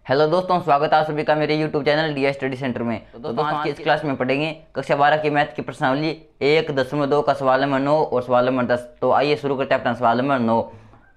Hello दोस्तों, स्वागत है आप सभी का मेरे YouTube channel D study centre में। तो दोस्तों आज की इस क्लास में पढ़ेंगे कक्षा 12 की मैथ की प्रश्नावली 1.2 का सवाल नंबर 9 और सवाल नंबर 10। तो आइए शुरू करते हैं अपना सवाल नंबर 9।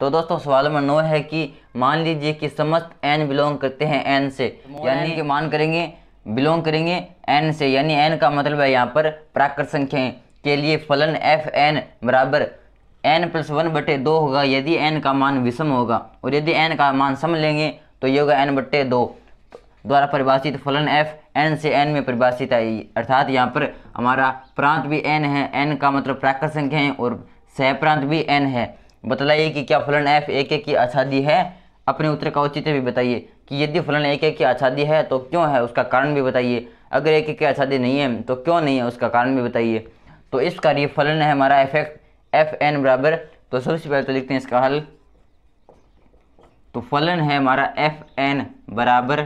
तो दोस्तों सवाल नंबर 9 है कि मान लीजिए कि समस्त n बिलोंग करते हैं n से, यानी कि मान करेंगे बिलोंग करेंगे n से, यानी n का मतलब है यहाँ पर प्राकृत संख्या के लिए फलन एफ एन बराबर n+1/2 होगा यदि n का मान विषम होगा, और यदि n का मान सम लेंगे तो ये होगा n/2 द्वारा परिभाषित फलन f n से n में परिभाषित है। अर्थात यहाँ पर हमारा प्रांत भी n है, n का मतलब प्राकृत संख्या है और सह प्रांत भी n है। बतलाइए कि क्या फलन f एक की आच्छादी है। अपने उत्तर का औचित्य भी बताइए कि यदि फलन एक की आच्छादी है तो क्यों है, उसका कारण भी बताइए। अगर एक की आच्छादी नहीं है तो क्यों नहीं है, उसका कारण भी बताइए। तो इस कार्य फलन है हमारा एफ एन बराबर, तो सबसे पहले तो लिखते हैं इसका हल। तो फलन है हमारा एफ एन बराबर,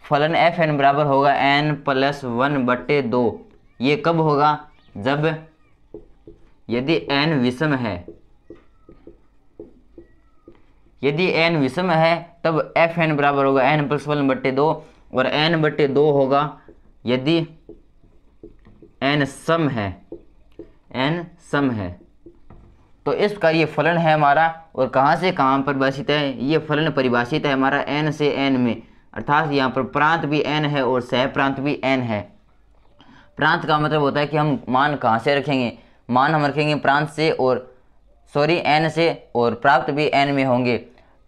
फलन एफ एन बराबर होगा n+1/2। ये कब होगा, जब यदि n विषम है। यदि n विषम है तब एफ एन बराबर होगा n+1/2, और n/2 होगा यदि n सम है। n सम है तो इसका ये फलन है हमारा, और कहाँ से कहाँ परिभाषित है, ये फलन परिभाषित है हमारा n से n में। अर्थात यहाँ पर प्रांत भी n है और सह प्रांत भी n है। प्रांत का मतलब होता है कि हम मान कहाँ से रखेंगे, मान हम रखेंगे प्रांत से और n से, और प्राप्त भी n में होंगे।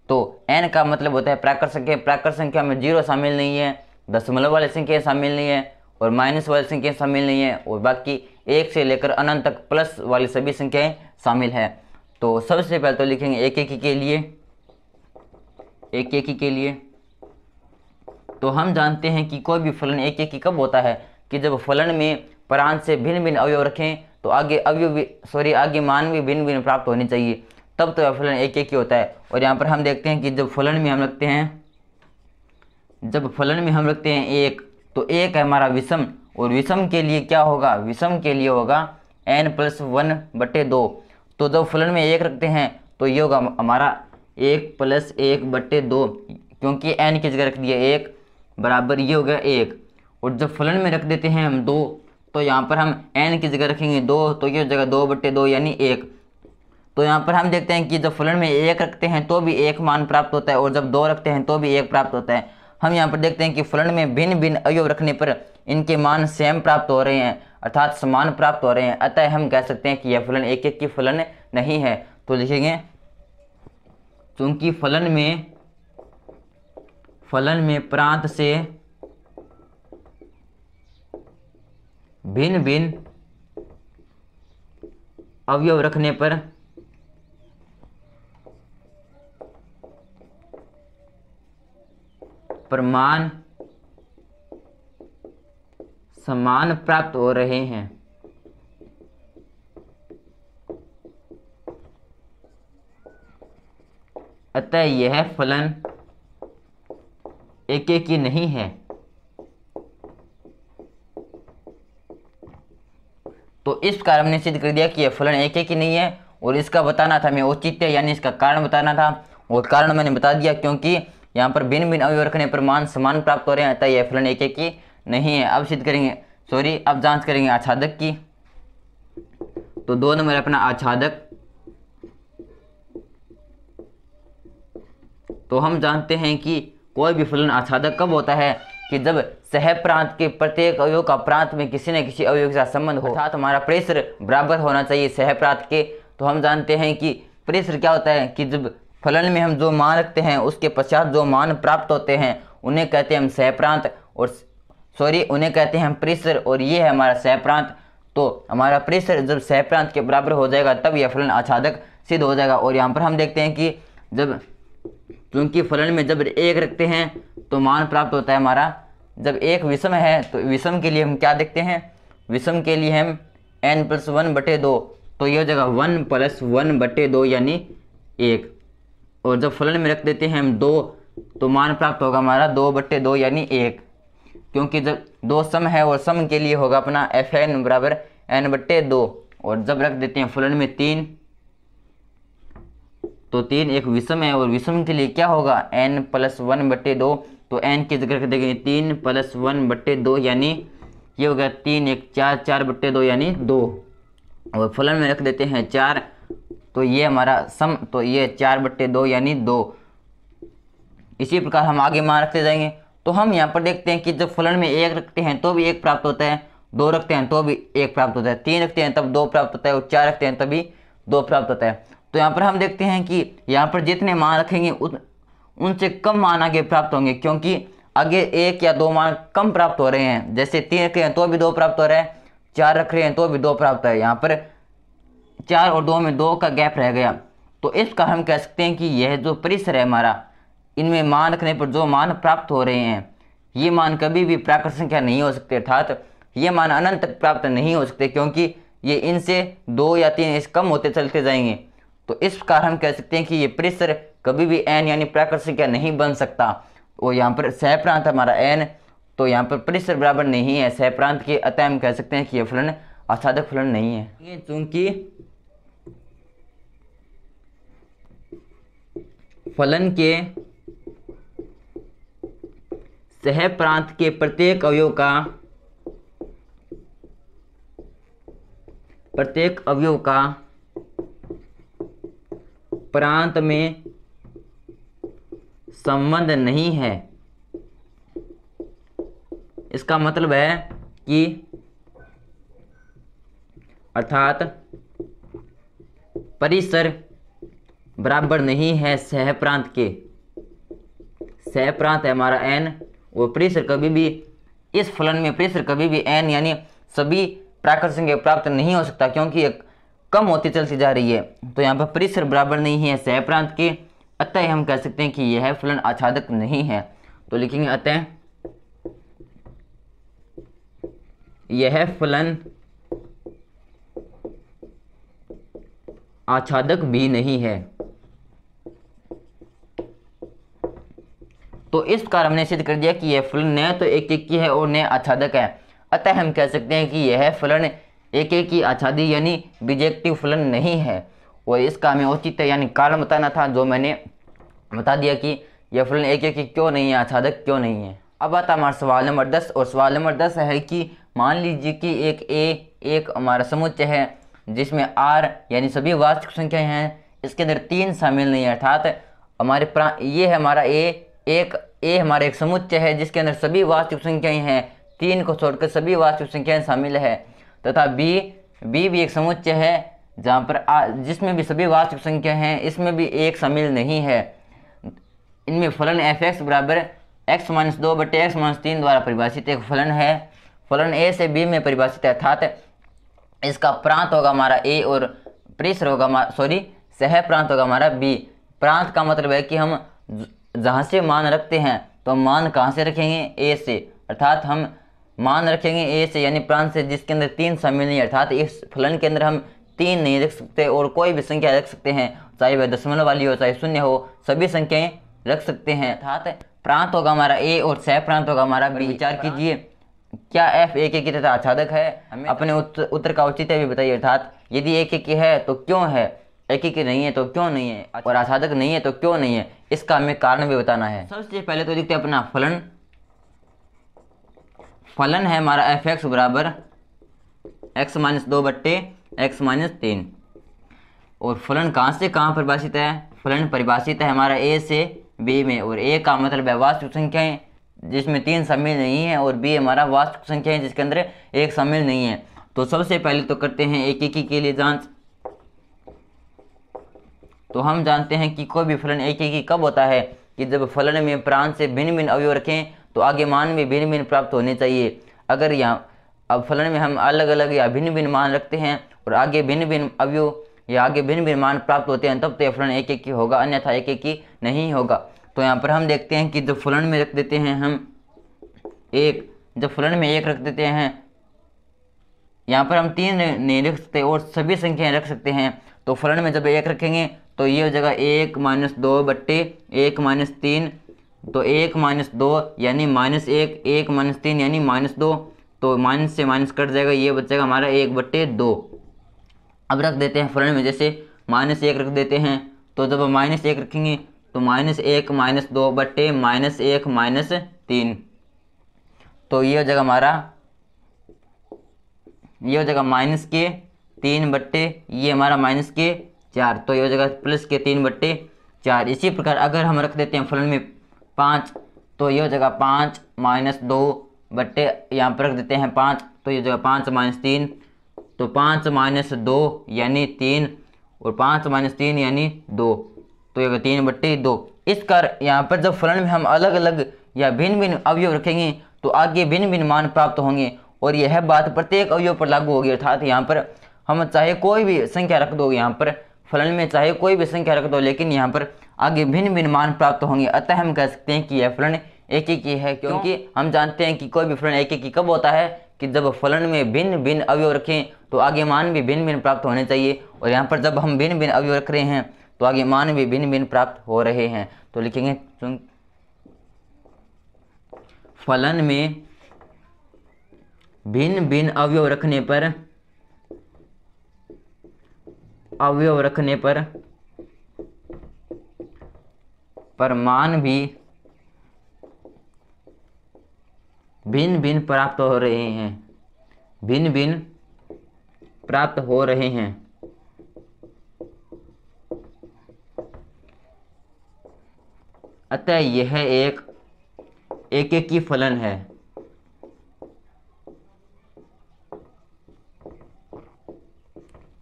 तो n का मतलब होता है प्राकृत संख्या। प्राकृत संख्या में 0 शामिल नहीं है, दशमलव वाली संख्या शामिल नहीं है और माइनस वाली संख्या शामिल नहीं है, और बाकी 1 से लेकर अनंत तक प्लस वाली सभी संख्याएं शामिल है। तो सबसे पहले तो लिखेंगे एक एक के लिए। तो हम जानते हैं कि कोई भी फलन एक की कब होता है, कि जब फलन में प्रांत से भिन्न भिन्न अवयव रखें तो आगे मान भी भिन्न भिन्न प्राप्त होनी चाहिए, तब तो फलन एक की होता है। और यहाँ पर हम देखते हैं कि जब फलन में हम रखते हैं एक, तो एक है हमारा विषम, और विषम के लिए क्या होगा, विषम के लिए होगा n+1/2। तो जब फलन में एक रखते हैं तो ये होगा हमारा 1+1/2, क्योंकि n की जगह रख दिया 1 बराबर ये हो गया 1। और जब फलन में रख देते हैं हम 2, तो यहाँ पर हम n की जगह रखेंगे 2, तो ये जगह 2/2 यानी 1। तो यहाँ पर हम देखते हैं कि जब फलन में 1 रखते हैं तो भी 1 मान प्राप्त होता है, और जब 2 रखते हैं तो भी 1 प्राप्त होता है। हम यहाँ पर देखते हैं कि फलन में भिन्न भिन्न अवयव रखने पर इनके मान सेम प्राप्त हो रहे हैं, अर्थात समान प्राप्त हो रहे हैं। अतः हम कह सकते हैं कि यह फलन एक की फलन नहीं है। तो लिखेंगे चूंकि फलन में प्रांत से भिन्न भिन्न अवयव रखने पर मान समान प्राप्त हो रहे हैं। अतः यह फलन एक की नहीं है। तो इस कारण हमने सिद्ध कर दिया कि यह फलन एक की नहीं है, और इसका बताना था हमें औचित्य, यानी इसका कारण बताना था, और कारण मैंने बता दिया क्योंकि यहाँ पर भिन्न भिन्न अवयव रखने पर मान समान प्राप्त हो रहे हैं। अतः यह फलन एक की नहीं है। अब सिद्ध करेंगे, अब जांच करेंगे आच्छादक की। तो 2 नंबर अपना आच्छादक। तो हम जानते हैं कि कोई भी फलन आच्छादक कब होता है, कि जब सह प्रांत के प्रत्येक अवयव का प्रांत में किसी न किसी अवयव के साथ संबंध हो, अर्थात हमारा परिसर बराबर होना चाहिए सह प्रांत के। तो हम जानते हैं कि परिसर क्या होता है, कि जब फलन में हम जो मान रखते हैं उसके पश्चात जो मान प्राप्त होते हैं उन्हें कहते हैं हम सह प्रांत, और उन्हें कहते हैं हम परिसर, और ये है हमारा सह प्रांत। तो हमारा परिसर जब सह प्रांत के बराबर हो जाएगा तब यह फलन आच्छादक सिद्ध हो जाएगा। और यहाँ पर हम देखते हैं कि चूंकि फलन में जब 1 रखते हैं तो मान प्राप्त होता है हमारा। जब 1 विषम है तो विषम के लिए हम क्या देखते हैं, विषम के लिए हम n+1/2, तो यह जगह 1+1/2 यानी 1। और जब फलन में रख देते हैं हम 2, तो मान प्राप्त होगा हमारा 2/2 यानी 1, क्योंकि जब 2 सम है और सम के लिए होगा अपना एफ एन बराबर n/2। और जब रख देते हैं फलन में 3, तो 3 एक विषम है और विषम के लिए क्या होगा n+1/2। तो n की जगह रख देंगे 3+1/2 यानी ये हो गया 3 एक 4, 4/2 यानी 2। और फलन में रख देते हैं 4, तो ये हमारा सम, तो ये 4/2 यानी 2। इसी प्रकार हम आगे मान रखते जाएंगे। तो हम यहाँ पर देखते हैं कि जब फलन में 1 रखते हैं तो भी 1 प्राप्त होता है, 2 रखते हैं तो भी 1 प्राप्त होता है, 3 रखते हैं तब 2 प्राप्त होता है और 4 रखते हैं तभी 2 प्राप्त होता है। तो यहाँ पर हम देखते हैं कि यहाँ पर जितने मान रखेंगे उनसे कम मान आगे प्राप्त होंगे, क्योंकि आगे 1 या 2 मान कम प्राप्त हो रहे हैं। जैसे 3 रख रहे हैं तो भी 2 प्राप्त हो रहा है, 4 रख रहे हैं तो भी 2 प्राप्त है। यहाँ पर 4 और 2 में 2 का गैप रह गया। तो इस प्रकार हम कह सकते हैं कि यह जो परिसर है हमारा, इनमें मान रखने पर जो मान प्राप्त हो रहे हैं ये मान कभी भी प्राकृत संख्या नहीं हो सकते, अर्थात ये मान अनंत तक प्राप्त नहीं हो सकते, क्योंकि ये इनसे 2 या 3 इस कम होते चलते जाएंगे। तो इस प्रकार हम कह सकते हैं कि ये परिसर कभी भी n यानी प्राकृत संख्या नहीं बन सकता। और यहाँ पर सहप्रांत हमारा n, तो यहाँ पर परिसर बराबर नहीं है सहप्रांत के, अतः हम कह सकते हैं कि यह फलन आच्छादक फलन नहीं है। चूंकि फलन के सहप्रांत के प्रत्येक अवयव का प्रांत में संबंध नहीं है। इसका मतलब है कि अर्थात परिसर बराबर नहीं है सहप्रांत के। सहप्रांत है हमारा n और परिसर कभी भी, इस फलन में परिसर कभी भी n यानी सभी प्राकृत संख्या प्राप्त नहीं हो सकता, क्योंकि एक कम होती चलती जा रही है। तो यहाँ पर परिसर बराबर नहीं है सहप्रांत के, अतः हम कह सकते हैं कि यह फलन आच्छादक नहीं है। तो लिखेंगे अतः यह फलन आच्छादक भी नहीं है। तो इस प्रकार हमने सिद्ध कर दिया कि यह फलन न तो एक एक की है और न आच्छादक है, अतः हम कह सकते हैं कि यह फलन एक एक की आच्छादी यानी बीजेक्टिव फलन नहीं है। और इसका हमें औचित्य यानी कारण बताना था, जो मैंने बता दिया कि यह फलन एक एक की क्यों नहीं है, आच्छादक क्यों नहीं है। अब आता हमारा सवाल नंबर 10, और सवाल नंबर 10 है कि मान लीजिए कि एक हमारा समुच्चय है जिसमें r यानी सभी वास्तविक संख्याएं हैं, इसके अंदर 3 शामिल नहीं है, अर्थात हमारे ये है हमारा a हमारा एक समुच्चय है जिसके अंदर सभी वास्तविक संख्याएं हैं, 3 को छोड़कर सभी वास्तविक संख्याएं शामिल है। तथा b भी एक समुच्चय है जहाँ पर जिसमें भी सभी वास्तविक संख्या हैं, इसमें भी एक शामिल नहीं है। इनमें फलन f(x) बराबर x-2/x-3 द्वारा परिभाषित एक फलन है। फलन a से b में परिभाषित है, अर्थात इसका प्रांत होगा हमारा a और परिसर होगा सह प्रांत होगा हमारा b। प्रांत का मतलब है कि हम जहाँ से मान रखते हैं तो मान कहाँ से रखेंगे, a से, अर्थात हम मान रखेंगे a से यानी प्रांत से जिसके अंदर 3 शामिल नहीं है, अर्थात इस फलन के अंदर हम 3 नहीं रख सकते और कोई भी संख्या रख सकते हैं, चाहे वह दशमलव वाली हो चाहे शून्य हो, सभी संख्याएं रख सकते हैं। अर्थात प्रांत होगा हमारा a और सह प्रांत होगा हमारा b। विचार कीजिए, क्या f एक एक की तथा आच्छादक है? अपने उत्तर का औचित्य भी बताइए, अर्थात यदि एक एक की है तो क्यों है, एक एक की नहीं है तो क्यों नहीं है, और आच्छादक नहीं है तो क्यों नहीं है, इसका हमें कारण भी बताना है। सबसे पहले तो देखते हैं अपना फलन है हमारा f(x) बराबर x-2/x-3। और फलन कहाँ से कहाँ परिभाषित है, फलन परिभाषित है हमारा a से b में, और a का मतलब है वास्तविक संख्याएं जिसमें 3 शामिल नहीं है, और b हमारा वास्तविक संख्या है जिसके अंदर 1 शामिल नहीं है। तो सबसे पहले तो करते हैं एक एक के लिए जांच। तो हम जानते हैं कि कोई भी फलन एक एक कब होता है, कि जब फलन में प्रांत से भिन्न भिन्न अवयव रखें तो आगे मान भी भिन्न भिन्न प्राप्त होने चाहिए। अगर यहाँ अब फलन में हम अलग अलग या भिन्न भिन्न मान रखते हैं और आगे भिन्न भिन्न अवयव या आगे भिन्न भिन्न मान प्राप्त होते हैं, तब तो यह फलन एक एक की होगा, अन्यथा एक एक की नहीं होगा। तो यहाँ पर हम देखते हैं कि जब फलन में रख देते हैं हम जब फलन में 1 रख देते हैं, यहाँ पर हम 3 नहीं रख सकते और सभी संख्याएं रख सकते हैं। तो फलन में जब 1 रखेंगे तो ये हो जाएगा 1-2/1-3, तो 1-2 यानी -1, 1-3 यानी -2, तो माइनस से माइनस कट जाएगा, ये बचेगा हमारा 1/2। अब रख देते हैं फलन में, जैसे -1 रख देते हैं तो जब हम -1 रखेंगे तो -1 -2 बट्टे -1 -3, तो ये हो जाएगा हमारा, ये हो जाएगा -3 बट्टे ये हमारा -4, तो ये हो जाएगा +3 बट्टे 4। इसी प्रकार अगर हम रख देते हैं फलन में 5, तो ये हो जाएगा 5 -2 बट्टे यहाँ पर रख देते हैं 5, तो ये हो जाएगा 5 -3, तो 5 -2 यानी 3, और 5 -3 यानी 2, तो ये 3 बट्टे 2। इस कर यहाँ पर जब फलन में हम अलग अलग या भिन्न भिन्न अवयव रखेंगे तो आगे भिन्न भिन्न मान प्राप्त होंगे, और यह बात प्रत्येक अवयव पर लागू होगी। अर्थात यहाँ पर हम चाहे कोई भी संख्या रख दो, यहाँ पर फलन में चाहे कोई भी संख्या रख दो, लेकिन यहाँ पर आगे भिन्न भिन्न मान प्राप्त होंगे। अतः हम कह सकते हैं कि यह फलन एक ही है, क्योंकि हम जानते हैं कि कोई भी फलन एक ही कब होता है कि जब फलन में भिन्न भिन्न अवयव रखें तो आगे मान भी भिन्न भिन्न प्राप्त होने चाहिए, और यहाँ पर जब हम भिन्न भिन्न अवयव रख रहे हैं तो आगे मान भी भिन्न भिन्न प्राप्त हो रहे हैं। तो लिखेंगे फलन में भिन्न भिन्न अवयव रखने पर मान भी भिन्न भिन्न प्राप्त हो रहे हैं, भिन्न भिन्न प्राप्त हो रहे हैं। अतः यह एक ही फलन है।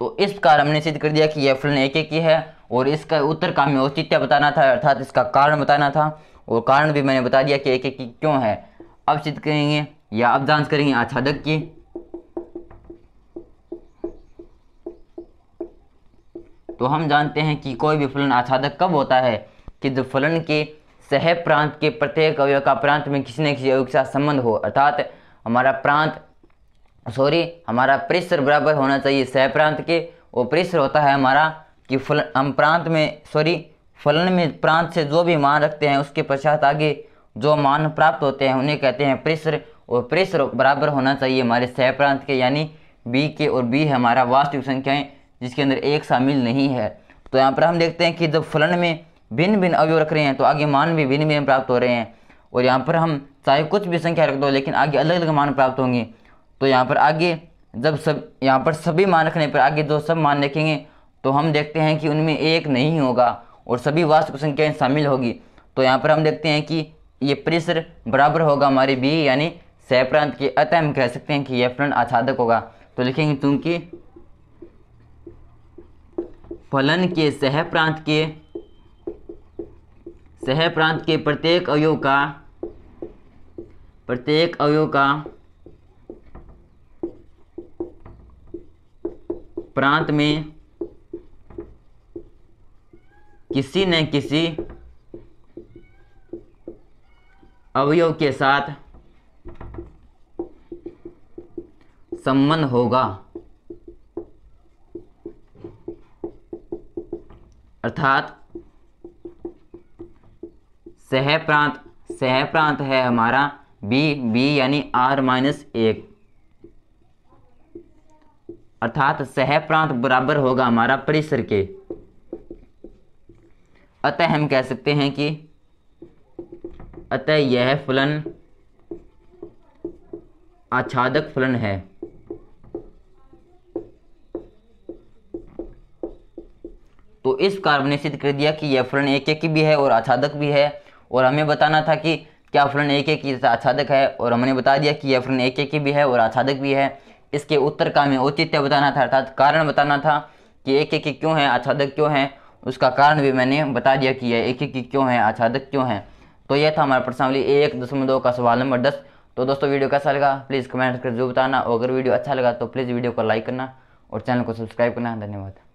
तो इस प्रकार हमने सिद्ध कर दिया कि यह फलन एक ही है, और इसका उत्तर का हमें औचित्य बताना था, अर्थात इसका कारण बताना था, और कारण भी मैंने बता दिया कि एक ही क्यों है। अब सिद्ध करेंगे या अब जांच करेंगे आच्छादक की। तो हम जानते हैं कि कोई भी फलन आच्छादक कब होता है कि जब फलन के सह प्रांत के प्रत्येक अवयव का प्रांत में किसी न किसी अवयव के साथ संबंध हो, अर्थात हमारा परिसर बराबर होना चाहिए सह प्रांत के, और परिसर होता है हमारा कि फलन में प्रांत से जो भी मान रखते हैं उसके पश्चात आगे जो मान प्राप्त होते हैं उन्हें कहते हैं परिसर, और परिसर बराबर होना चाहिए हमारे सह प्रांत के, यानी b के, और b है हमारा वास्तविक संख्याएं जिसके अंदर एक शामिल नहीं है। तो यहाँ पर हम देखते हैं कि जब फलन में भिन्न भिन्न अवयव रख रहे हैं तो आगे मान भी भिन्न भिन्न प्राप्त हो रहे हैं, और यहाँ पर हम चाहे कुछ भी संख्या रख दो लेकिन आगे अलग अलग मान प्राप्त होंगे। तो यहाँ पर आगे जब यहाँ पर सभी मान रखने पर आगे जो सब मान लिखेंगे तो हम देखते हैं कि उनमें एक नहीं होगा और सभी वास्तविक संख्याएं शामिल होगी। तो यहाँ पर हम देखते हैं कि ये परिसर बराबर होगा हमारे b यानी सह प्रांत के, अतः हम कह सकते हैं कि यह फलन आच्छादक होगा। तो लिखेंगे क्योंकि फलन के सह प्रांत के प्रत्येक अवयव का प्रांत में किसी न किसी अवयव के साथ संबंध होगा, अर्थात सह प्रांत है हमारा b यानी r-1, अर्थात सह प्रांत बराबर होगा हमारा परिसर के। अतः हम कह सकते हैं कि यह फलन आच्छादक फलन है। तो इस प्रकार हमने सिद्ध कर दिया कि यह फलन एक ही भी है और आच्छादक भी है, और हमें बताना था कि क्या फलन एक ही आच्छादक है, और हमने बता दिया कि यह फलन एक ही भी है और आच्छादक भी है। इसके उत्तर का हमें औचित्य बताना था, अर्थात कारण बताना था कि एक ही क्यों है, आच्छादक क्यों है। उसका कारण भी मैंने बता दिया कि यह एक ही क्यों है, आच्छादक क्यों है। तो यह था हमारा प्रश्नावली 1.2 का सवाल नंबर 10। तो दोस्तों वीडियो कैसा लगा प्लीज़ कमेंट कर जरूर बताना, और अगर वीडियो अच्छा लगा तो प्लीज़ वीडियो को लाइक करना और चैनल को सब्सक्राइब करना। धन्यवाद।